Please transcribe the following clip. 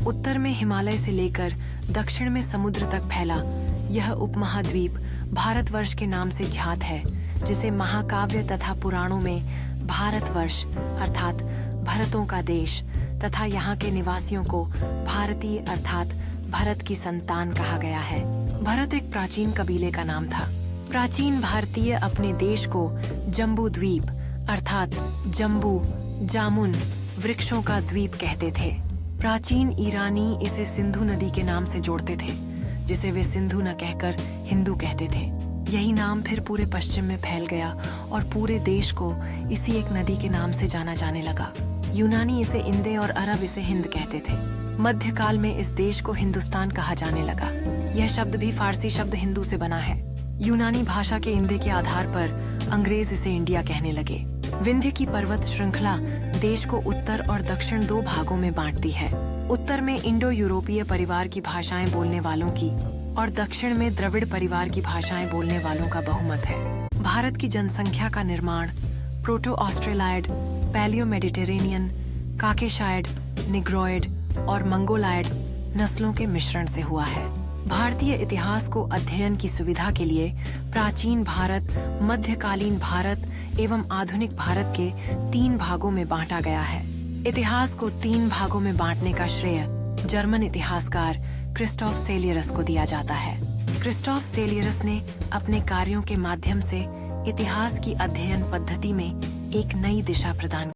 उत्तर में हिमालय से लेकर दक्षिण में समुद्र तक फैला यह उपमहाद्वीप भारतवर्ष के नाम से ख्यात है, जिसे महाकाव्य तथा पुराणों में भारतवर्ष अर्थात भरतों का देश तथा यहाँ के निवासियों को भारतीय अर्थात भरत की संतान कहा गया है। भरत एक प्राचीन कबीले का नाम था। प्राचीन भारतीय अपने देश को जम्बू द्वीप अर्थात जम्बू जामुन वृक्षों का द्वीप कहते थे। प्राचीन ईरानी इसे सिंधु नदी के नाम से जोड़ते थे, जिसे वे सिंधु न कहकर हिंदू कहते थे। यही नाम फिर पूरे पश्चिम में फैल गया और पूरे देश को इसी एक नदी के नाम से जाना जाने लगा। यूनानी इसे इंदे और अरब इसे हिंद कहते थे। मध्यकाल में इस देश को हिंदुस्तान कहा जाने लगा। यह शब्द भी फारसी शब्द हिंदू से बना है। यूनानी भाषा के इंदे के आधार पर अंग्रेज इसे इंडिया कहने लगे। विंध्य की पर्वत श्रृंखला देश को उत्तर और दक्षिण दो भागों में बांटती है। उत्तर में इंडो यूरोपीय परिवार की भाषाएं बोलने वालों की और दक्षिण में द्रविड़ परिवार की भाषाएं बोलने वालों का बहुमत है। भारत की जनसंख्या का निर्माण proto Australoid, paleo Mediterranean, Caucasoid, Negroid और मंगोलायड नस्लों के मिश्रण से हुआ है। भारतीय इतिहास को अध्ययन की सुविधा के लिए प्राचीन भारत, मध्यकालीन भारत एवं आधुनिक भारत के 3 भागों में बांटा गया है। इतिहास को 3 भागों में बांटने का श्रेय जर्मन इतिहासकार क्रिस्टोफ सेलियरस को दिया जाता है। क्रिस्टोफ सेलियरस ने अपने कार्यों के माध्यम से इतिहास की अध्ययन पद्धति में एक नई दिशा प्रदान